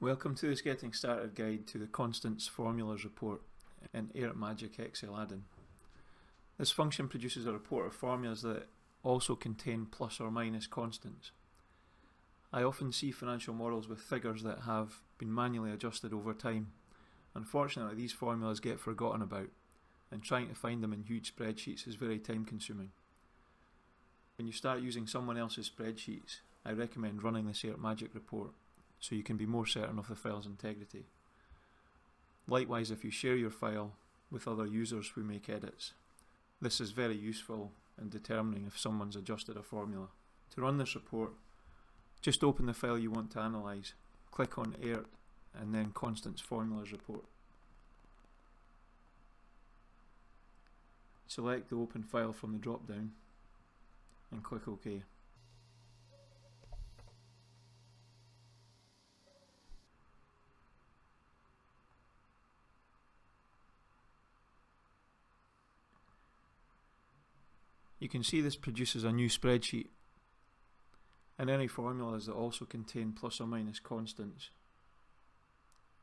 Welcome to this Getting Started guide to the Constants Formulas report in Airt Excel Add-In. This function produces a report of formulas that also contain plus or minus constants. I often see financial models with figures that have been manually adjusted over time. Unfortunately, these formulas get forgotten about, and trying to find them in huge spreadsheets is very time consuming. When you start using someone else's spreadsheets, I recommend running this Airt report, so you can be more certain of the file's integrity. Likewise, if you share your file with other users who make edits, this is very useful in determining if someone's adjusted a formula. To run this report, just open the file you want to analyse, click on Airt and then Constants Formulas report. Select the open file from the drop down and click OK. You can see this produces a new spreadsheet, and any formulas that also contain plus or minus constants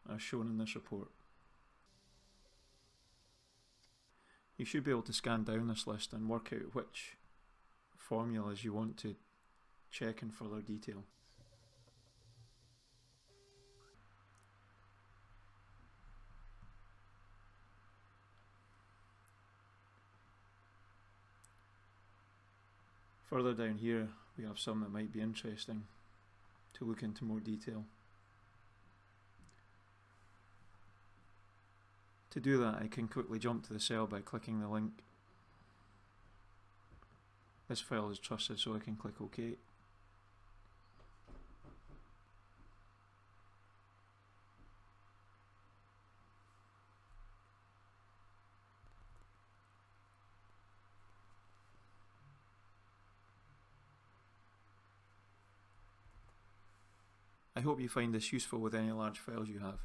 are shown in this report. You should be able to scan down this list and work out which formulas you want to check in further detail. Further down here we have some that might be interesting to look into more detail. To do that, I can quickly jump to the cell by clicking the link. This file is trusted, so I can click OK. I hope you find this useful with any large files you have,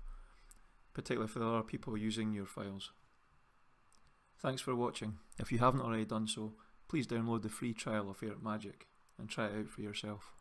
particularly if there are people using your files. Thanks for watching. If you haven't already done so, please download the free trial of Airt and try it out for yourself.